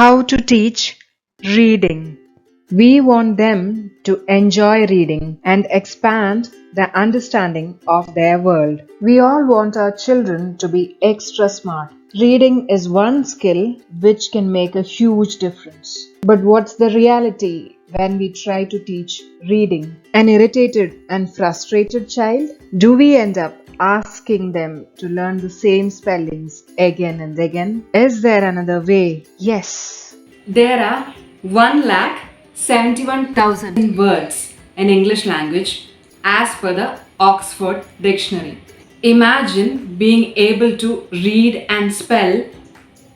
How to teach reading. We want them to enjoy reading and expand their understanding of their world. We all want our children to be extra smart. Reading is one skill which can make a huge difference. But what's the reality when we try to teach reading? An irritated and frustrated child? Do we end up asking them to learn the same spellings again and again? Is there another way? Yes. There are 1,71,000 words in English language as per the Oxford Dictionary. Imagine being able to read and spell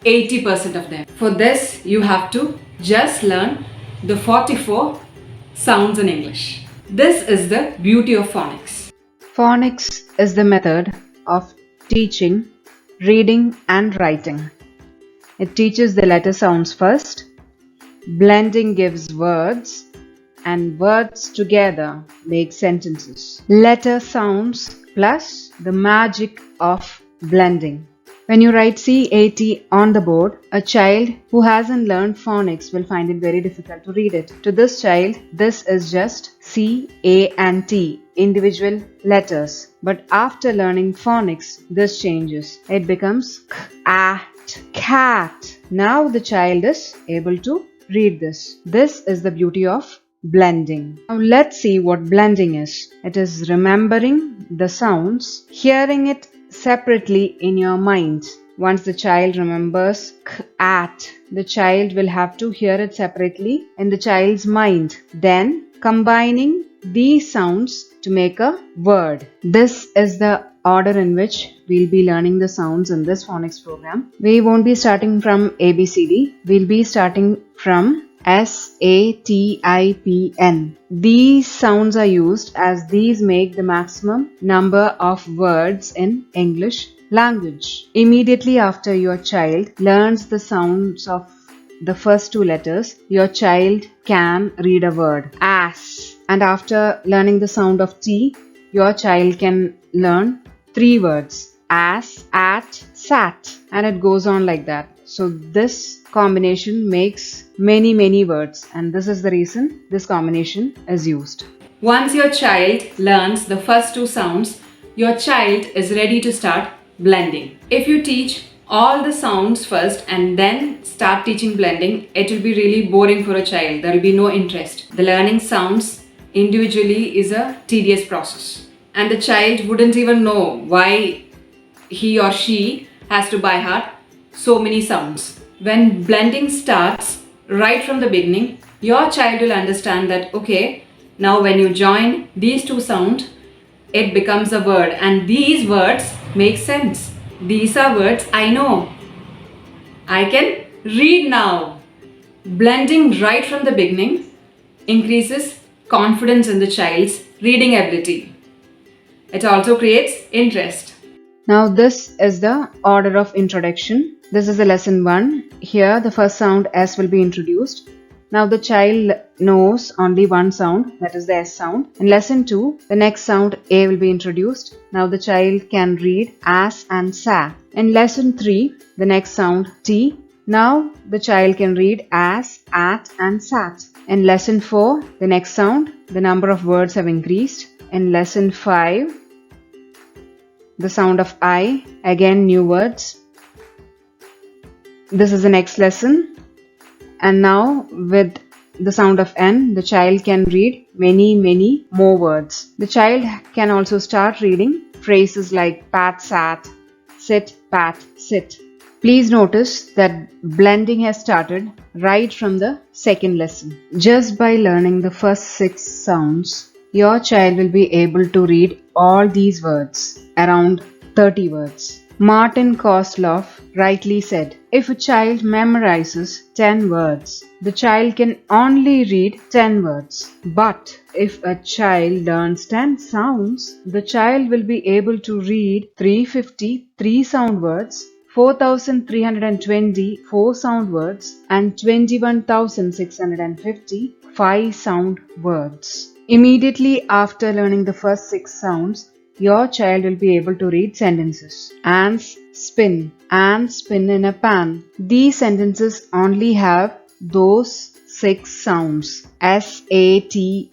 80% of them. For this, you have to just learn the 44 sounds in English. This is the beauty of phonics. Phonics is the method of teaching reading and writing. It teaches the letter sounds first. Blending gives words, and words together make sentences. Letter sounds plus the magic of blending. When you write CAT on the board, a child who hasn't learned phonics will find it very difficult to read it. To this child, this is just C, A and T, individual letters. But after learning phonics, this changes. It becomes K, at, cat. Now the child is able to read this. This is the beauty of blending. Now let's see what blending is. It is remembering the sounds, hearing it separately in your mind. Once the child remembers k, at, the child will have to hear it separately in the child's mind. Then combining these sounds to make a word. This is the order in which we'll be learning the sounds in this phonics program. We won't be starting from ABCD. We'll be starting from SATIPN. These sounds are used as these make the maximum number of words in English language. Immediately after your child learns the sounds of the first two letters, your child can read a word. As. And after learning the sound of T, your child can learn 3 words. As, at, sat. And it goes on like that. So this combination makes many words, and this is the reason this combination is used. Once your child learns the first 2 sounds, your child is ready to start blending. If you teach all the sounds first and then start teaching blending, it will be really boring for a child. There will be no interest. The learning sounds individually is a tedious process, and the child wouldn't even know why he or she has to by heart so many sounds. When blending starts right from the beginning, your child will understand that okay, now when you join these 2 sounds, it becomes a word, and these words make sense. These are words I know. I can read now. Blending right from the beginning increases confidence in the child's reading ability. It also creates interest. Now this is the order of introduction. This is the lesson 1. Here the first sound S will be introduced. Now the child knows only one sound, that is the S sound. In lesson 2, the next sound A will be introduced. Now the child can read as and sa. In lesson 3, the next sound T. Now the child can read as, at and sat. In lesson 4, the next sound, the number of words have increased. In lesson 5, the sound of I, again new words. This is the next lesson. And now with the sound of N, the child can read many more words. The child can also start reading phrases like pat, sat, sit, pat, sit. Please notice that blending has started right from the second lesson. Just by learning the first 6 sounds, your child will be able to read all these words, around 30 words. Martin Kosloff rightly said, if a child memorizes 10 words, the child can only read 10 words. But if a child learns 10 sounds, the child will be able to read 353 sound words, 4,320 4 sound words, and 21,650 5 sound words. Immediately after learning the first 6 sounds, your child will be able to read sentences. Ants spin. Ants spin in a pan. These sentences only have those 6 sounds. SATIPN.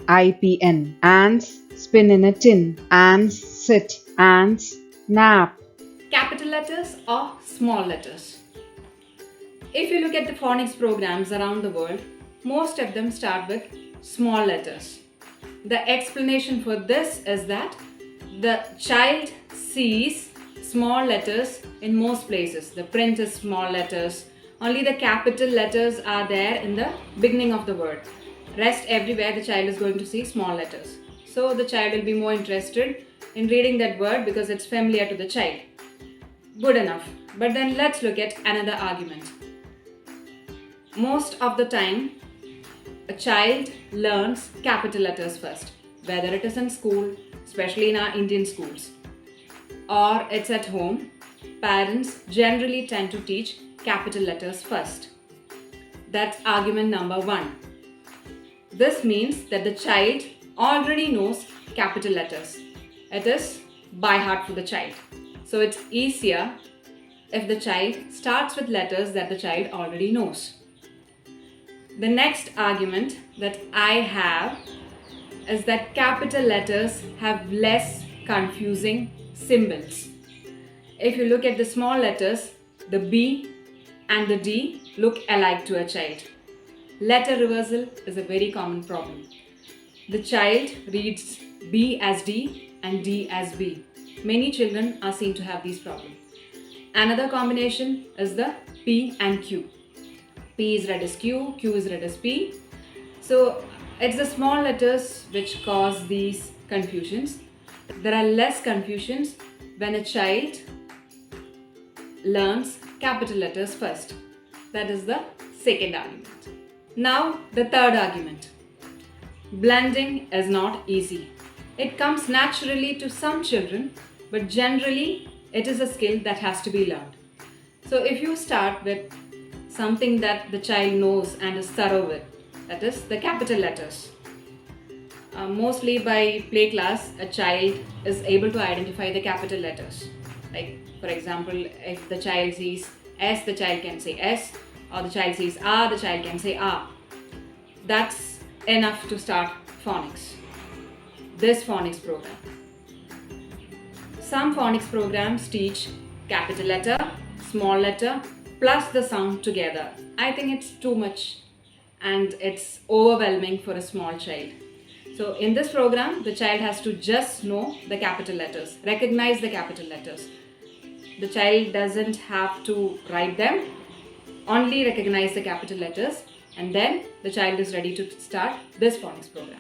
Ants spin in a tin. Ants sit. Ants nap. Capital letters or small letters? If you look at the phonics programs around the world, most of them start with small letters. The explanation for this is that the child sees small letters in most places. The print is small letters. Only the capital letters are there in the beginning of the word. Rest everywhere the child is going to see small letters. So the child will be more interested in reading that word because it's familiar to the child. Good enough. But then let's look at another argument. Most of the time, a child learns capital letters first, whether it is in school, especially in our Indian schools, or it's at home. Parents generally tend to teach capital letters first. That's argument number 1. This means that the child already knows capital letters. It is by heart for the child. So it's easier if the child starts with letters that the child already knows. The next argument that I have is that capital letters have less confusing symbols. If you look at the small letters, the B and the D look alike to a child. Letter reversal is a very common problem. The child reads B as D and D as B. Many children are seen to have these problems. Another combination is the P and Q. P is read as Q, Q is read as P. So it's the small letters which cause these confusions. There are less confusions when a child learns capital letters first. That is the second argument. Now the third argument. Blending is not easy. It comes naturally to some children, but generally it is a skill that has to be learned. So if you start with something that the child knows and is thorough with, that is the capital letters. Mostly by play class, a child is able to identify the capital letters. Like for example, if the child sees S, the child can say S, or the child sees R, the child can say R. That's enough to start phonics. This phonics program. Some phonics programs teach capital letter, small letter, plus the sound together. I think it's too much and it's overwhelming for a small child. So in this program, the child has to just know the capital letters, recognize the capital letters. The child doesn't have to write them, only recognize the capital letters, and then the child is ready to start this phonics program.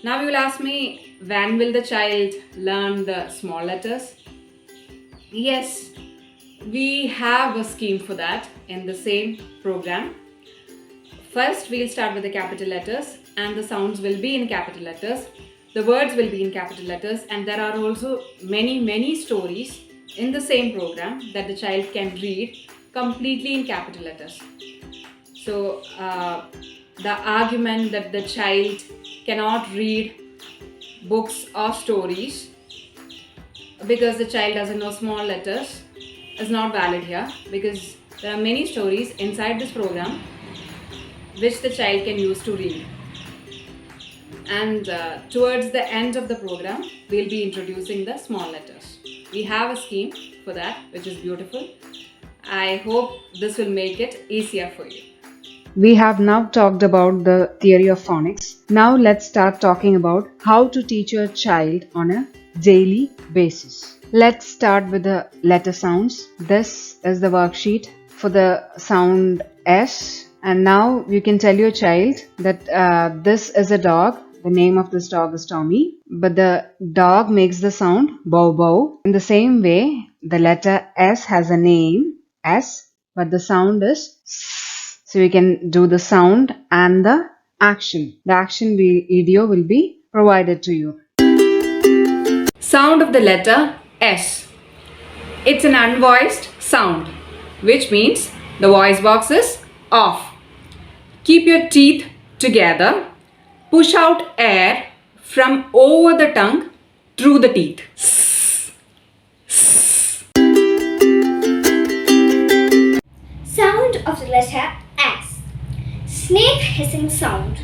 Now you will ask me, when will the child learn the small letters? Yes, we have a scheme for that in the same program. First, we'll start with the capital letters and the sounds will be in capital letters. The words will be in capital letters, and there are also many stories in the same program that the child can read completely in capital letters. So the argument that the child cannot read books or stories because the child doesn't know small letters is not valid here, because there are many stories inside this program which the child can use to read. And towards the end of the program, we'll be introducing the small letters. We have a scheme for that, which is beautiful. I hope this will make it easier for you. We have now talked about the theory of phonics. Now let's start talking about how to teach your child on a daily basis. Let's start with the letter sounds. This is the worksheet for the sound S. And now you can tell your child that this is a dog. The name of this dog is Tommy. But the dog makes the sound bow bow. In the same way, the letter S has a name S, but the sound is S. So we can do the sound and the action. The action video will be provided to you. Sound of the letter S. It's an unvoiced sound, which means the voice box is off. Keep your teeth together. Push out air from over the tongue through the teeth. Sound of the letter S. Snake hissing sound.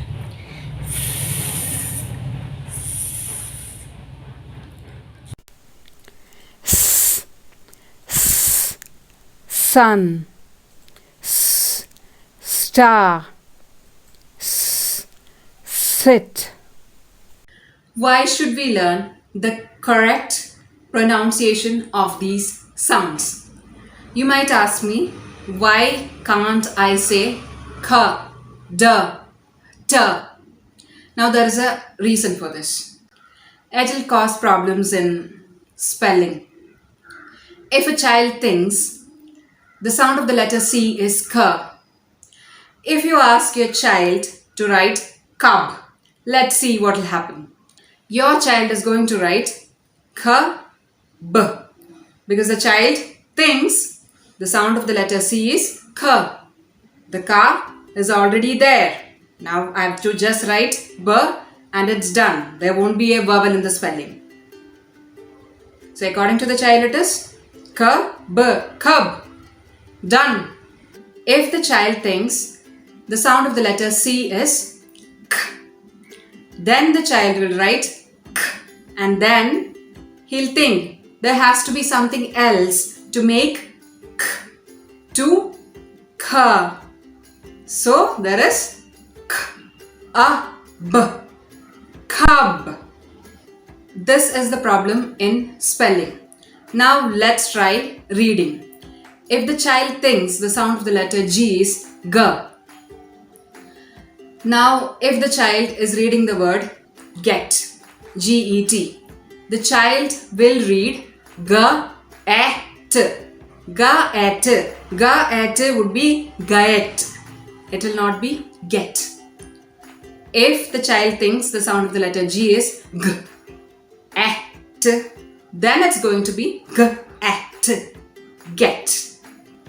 Sun, star, sit. Why should we learn the correct pronunciation of these sounds? You might ask me, why can't I say k, d, t? Now there is a reason for this. It will cause problems in spelling. If a child thinks the sound of the letter C is k, if you ask your child to write cub, let's see what will happen. Your child is going to write k, b, because the child thinks the sound of the letter C is k. The ka is already there. Now I have to just write b and it's done. There won't be a vowel in the spelling. So according to the child it is k, b, cub. Done. If the child thinks the sound of the letter C is k, then the child will write k and then he'll think there has to be something else to make k to k. So there is k, a, b, cub. This is the problem in spelling. Now let's try reading. If the child thinks the sound of the letter G is g. Now if the child is reading the word get, G-E-T, the child will read g-et. Ga-et. Ga-et would be gaet. It will not be get. If the child thinks the sound of the letter G is g, et, then it's going to be g-et, get.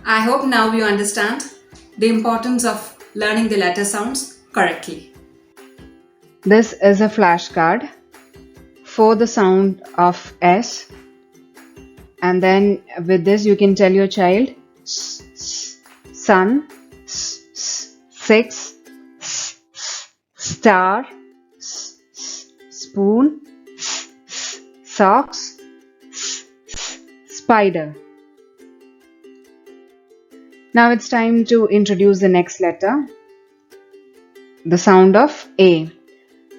I hope now you understand the importance of learning the letter sounds correctly. This is a flashcard for the sound of S, and then with this you can tell your child sun, six, star, spoon, socks, spider. Now it's time to introduce the next letter, the sound of A.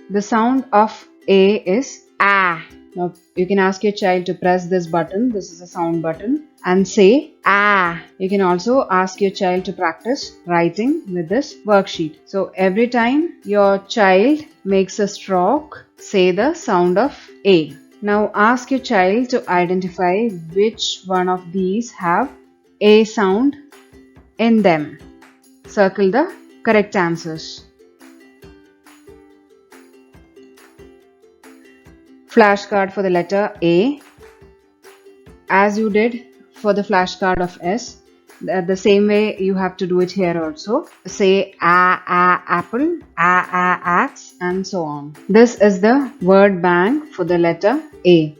The sound of A is A. Now you can ask your child to press this button, this is a sound button, and say A. You can also ask your child to practice writing with this worksheet. So every time your child makes a stroke, say the sound of A. Now ask your child to identify which one of these have A sound in them. Circle the correct answers. Flashcard for the letter A. As you did for the flashcard of S, the same way you have to do it here also. Say a apple, a axe, and so on. This is the word bank for the letter A.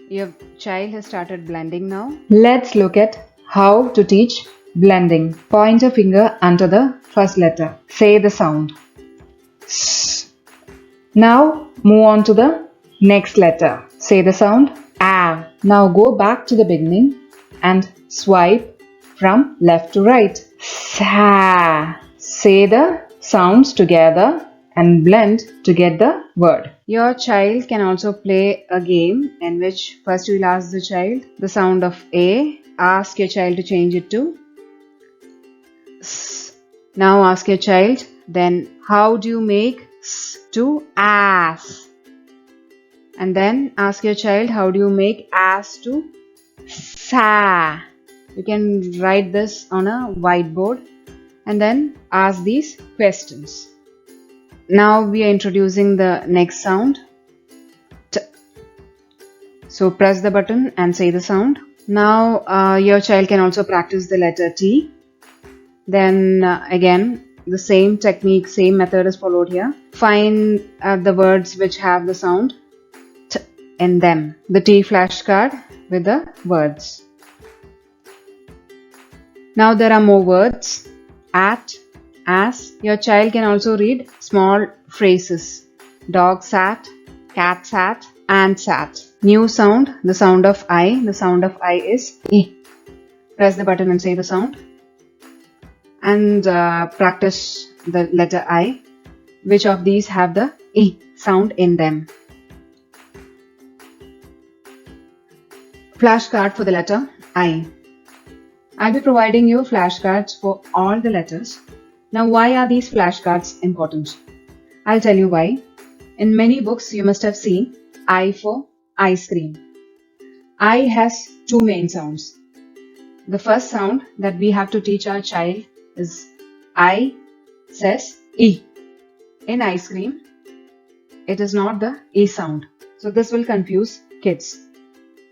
Your child has started blending now. Let's look at how to teach blending. Point a finger under the first letter. Say the sound. S. Now move on to the next letter. Say the sound A. Now go back to the beginning and swipe from left to right. Sa. Say the sounds together and blend to get the word. Your child can also play a game in which first you will ask the child the sound of A. Ask your child to change it to S. Now ask your child, then how do you make S to ass? And then ask your child, how do you make ass to sa? You can write this on a whiteboard and then ask these questions. Now we are introducing the next sound. T. So press the button and say the sound. Now your child can also practice the letter T. Then again the same technique, same method is followed here. Find the words which have the sound T in them. The T flashcard with the words. Now there are more words. At, as. Your child can also read small phrases. Dog sat, cat sat, ant sat. New sound, the sound of I. The sound of I is I. Press the button and say the sound. And practice the letter I. Which of these have the I sound in them? Flashcard for the letter I. I'll be providing you flashcards for all the letters. Now, why are these flashcards important? I'll tell you why. In many books, you must have seen I for ice cream. I has two main sounds. The first sound that we have to teach our child is I says I. In ice cream, it is not the I sound. So this will confuse kids.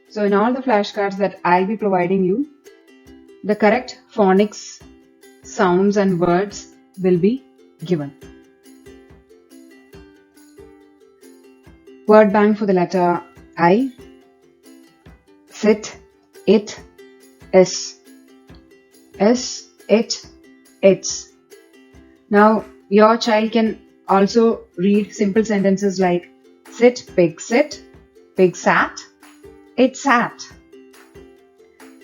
So in all the flashcards that I'll be providing you, the correct phonics sounds and words will be given. Word bank for the letter I. Sit, it, is. Is, it, its. Now your child can also read simple sentences like sit, pig sat, it sat.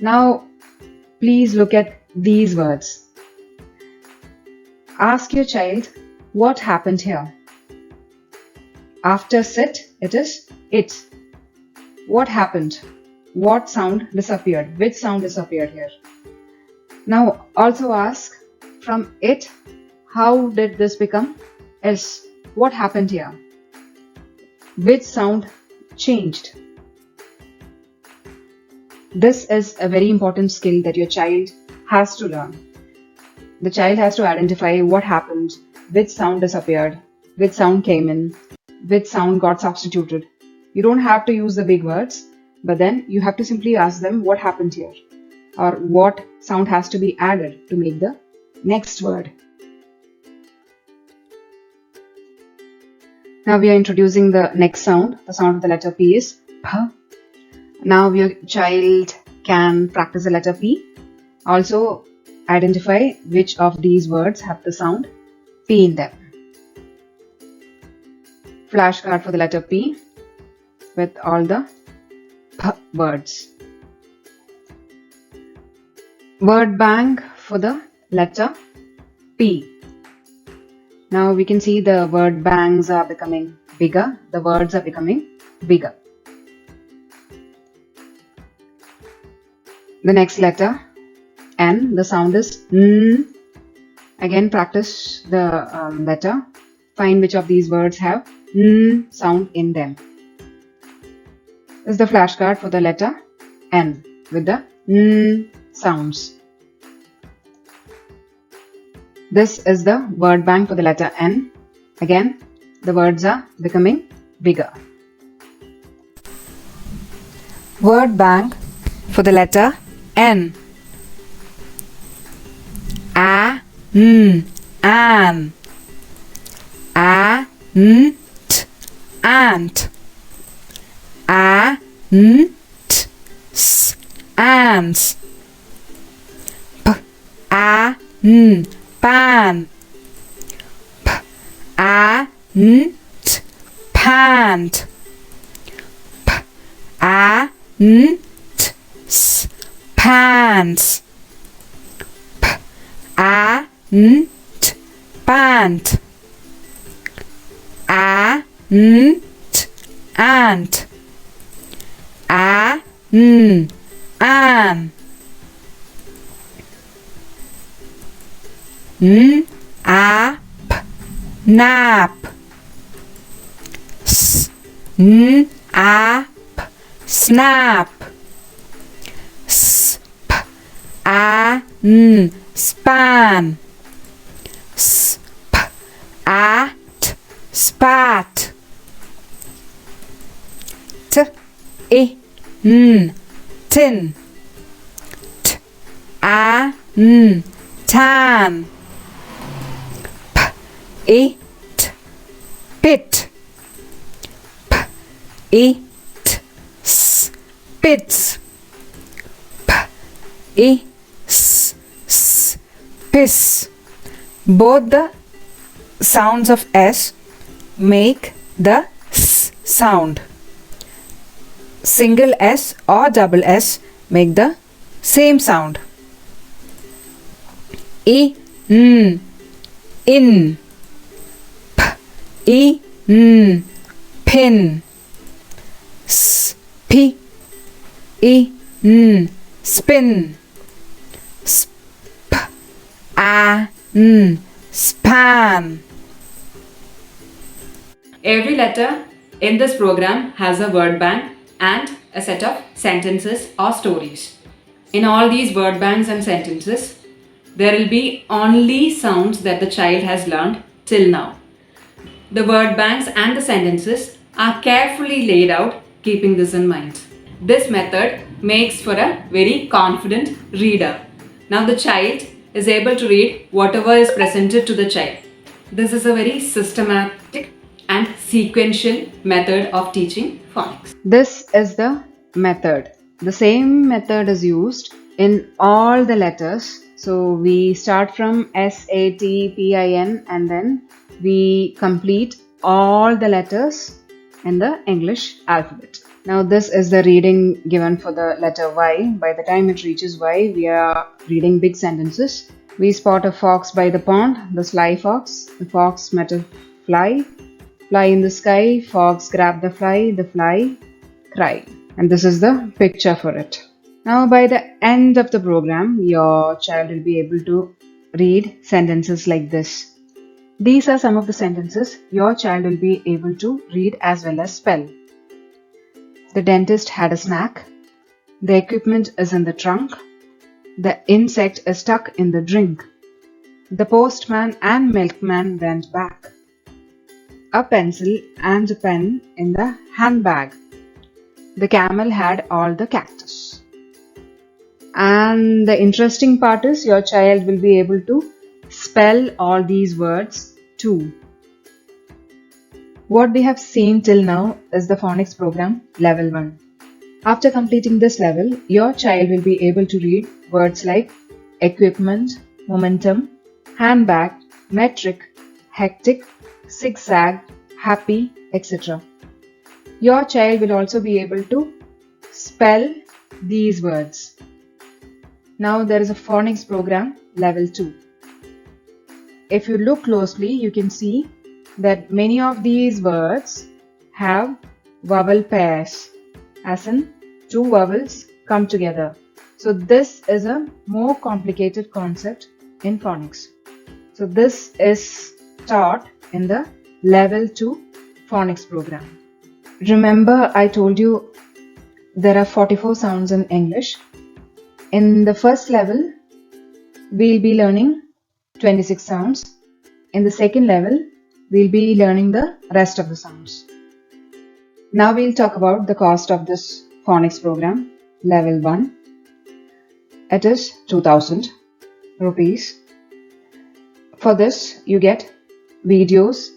Now please look at these words. Ask your child what happened here. After sit, it is it. What happened? What sound disappeared? Which sound disappeared here? Now also ask from it, how did this become is? What happened here? Which sound changed? This is a very important skill that your child has to learn. The child has to identify what happened, which sound disappeared, which sound came in, which sound got substituted. You don't have to use the big words, but then you have to simply ask them what happened here or what sound has to be added to make the next word. Now we are introducing the next sound. The sound of the letter P is P. Now your child can practice the letter P. Also identify which of these words have the sound P in them. Flashcard for the letter P with all the P words. Word bank for the letter P. Now we can see the word banks are becoming bigger. The words are becoming bigger. The next letter N. The sound is N. Again practice the letter. Find which of these words have N sound in them. This is the flashcard for the letter N with the N sounds. This is the word bank for the letter N. Again, the words are becoming bigger. Word bank for the letter N. A, N, an. A, N, t, ant. A, N, t, s, ants. P, A, N, pan. P, A, N, t, pant. P, A, N, t, s, pants. P, A, N, t, pant. A, N, t, ant. A, N, an. N, a, p, nap. S, n, a, p, snap. S, p, a, n, span. S, p, a, t, spat. T, I, n, tin. T, a, n, tan. P, I, t, pit. P, I, t, spits. S, piss. Both the sounds of S make the S sound. Single S or double S make the same sound. In. Pin. Spin. Span. Every letter in this program has a word bank and a set of sentences or stories. In all these word banks and sentences, there will be only sounds that the child has learned till now. The word banks and the sentences are carefully laid out, keeping this in mind. This method makes for a very confident reader. Now the child is able to read whatever is presented to the child. This is a very systematic and sequential method of teaching phonics. This is the method. The same method is used in all the letters. So we start from S, A, T, P, I, N and then we complete all the letters in the English alphabet. Now this is the reading given for the letter Y. By the time it reaches Y, we are reading big sentences. We spot a fox by the pond, the sly fox. The fox met a fly. Fly in the sky, fox grabbed the fly cried. And this is the picture for it. Now by the end of the program, your child will be able to read sentences like this. These are some of the sentences your child will be able to read as well as spell. The dentist had a snack. The equipment is in the trunk. The insect is stuck in the drink. The postman and milkman went back. A pencil and a pen in the handbag. The camel had all the cactus. And the interesting part is your child will be able to spell all these words too. What we have seen till now is the phonics program level 1. After completing this level, your child will be able to read words like equipment, momentum, handbag, metric, hectic, zigzag, happy, etc. Your child will also be able to spell these words. Now there is a phonics program level 2. If you look closely, you can see that many of these words have vowel pairs, as in two vowels come together. So this is a more complicated concept in phonics. So this is taught in the level 2 phonics program. Remember, I told you there are 44 sounds in English. In the first level, we'll be learning 26 sounds. In the second level, we'll be learning the rest of the sounds. Now we'll talk about the cost of this phonics program, level 1. It is 2000 rupees. For this, you get videos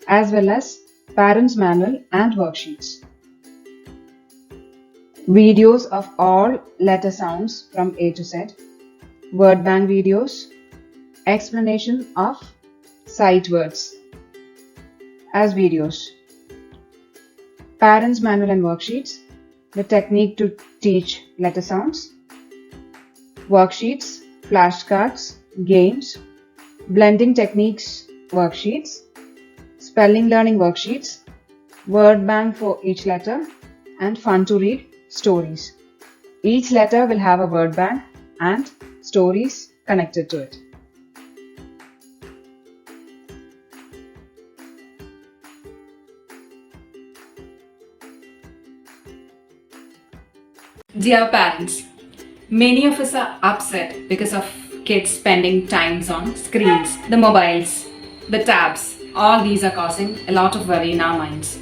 as well as parents' manual and worksheets. Videos of all letter sounds from A to Z, word bank videos, explanation of sight words as videos, parents' manual and worksheets, the technique to teach letter sounds, worksheets, flashcards, games, blending techniques worksheets, spelling learning worksheets, word bank for each letter, and fun to read stories. Each letter will have a word bank and stories connected to it. Dear parents, many of us are upset because of kids spending times on screens, the mobiles, the tabs. All these are causing a lot of worry in our minds.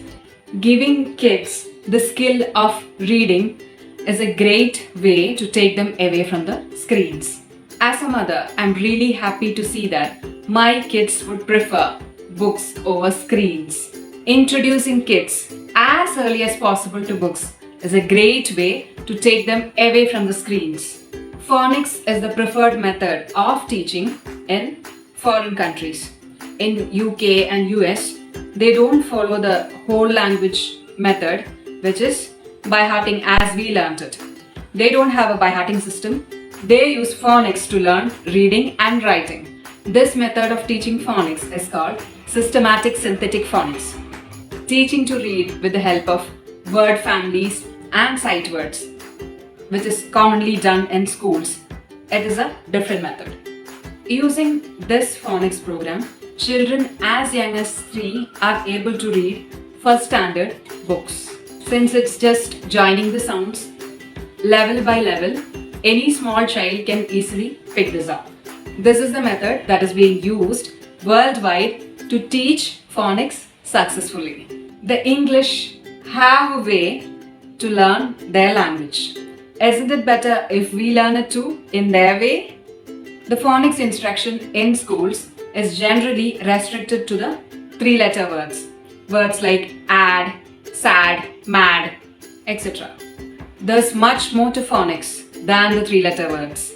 Giving kids the skill of reading is a great way to take them away from the screens. As a mother, I'm really happy to see that my kids would prefer books over screens. Introducing kids as early as possible to books is a great way to take them away from the screens. Phonics is the preferred method of teaching in foreign countries. In UK and US, they don't follow the whole language method, which is by hearting as we learnt it. They don't have a by hearting system. They use phonics to learn reading and writing. This method of teaching phonics is called systematic synthetic phonics. Teaching to read with the help of word families and sight words, which is commonly done in schools. It is a different method. Using this phonics program, children as young as 3 are able to read first standard books. Since it's just joining the sounds, level by level, any small child can easily pick this up. This is the method that is being used worldwide to teach phonics successfully. The English have a way to learn their language. Isn't it better if we learn it too in their way? The phonics instruction in schools is generally restricted to the 3-letter words. Words like add, sad, mad, etc. There's much more to phonics than the 3-letter words.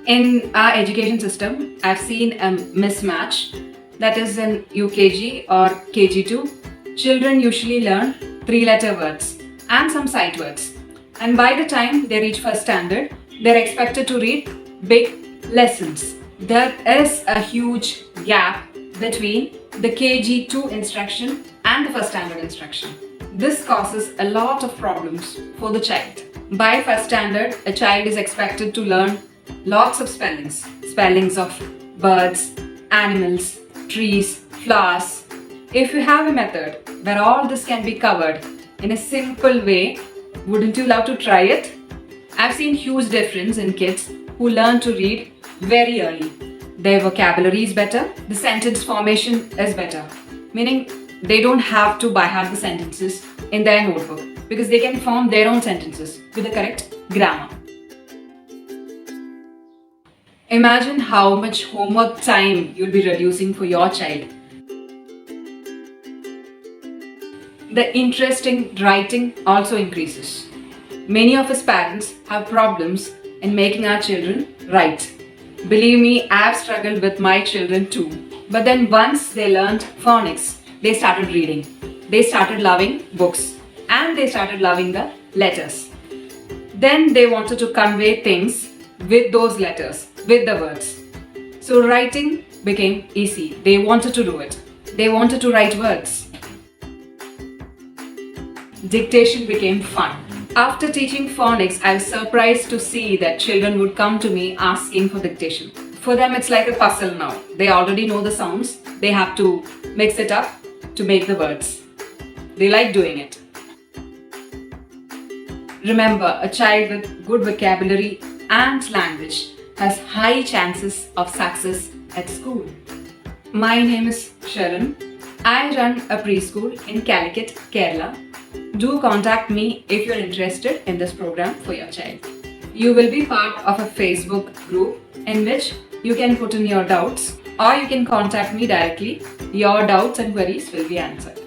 In our education system, I've seen a mismatch, that is in UKG or KG2. Children usually learn 3-letter words and some sight words. And by the time they reach first standard, they're expected to read big lessons. There is a huge gap between the KG2 instruction and the first standard instruction. This causes a lot of problems for the child. By first standard, a child is expected to learn lots of spellings. Spellings of birds, animals, trees, flowers. If you have a method where all this can be covered in a simple way, wouldn't you love to try it? I've seen huge difference in kids who learn to read very early. Their vocabulary is better, the sentence formation is better, meaning they don't have to by heart the sentences in their notebook because they can form their own sentences with the correct grammar. Imagine how much homework time you'll be reducing for your child. The interest in writing also increases. Many of us parents have problems in making our children write. Believe me, I've struggled with my children too. But then once they learned phonics, they started reading. They started loving books and they started loving the letters. Then they wanted to convey things with those letters, with the words. So writing became easy. They wanted to do it. They wanted to write words. Dictation became fun. After teaching phonics, I was surprised to see that children would come to me asking for dictation. For them, it's like a puzzle now. They already know the sounds. They have to mix it up to make the words. They like doing it. Remember, a child with good vocabulary and language has high chances of success at school. My name is Sharon. I run a preschool in Calicut, Kerala. Do contact me if you're interested in this program for your child. You will be part of a Facebook group in which you can put in your doubts or you can contact me directly. Your doubts and queries will be answered.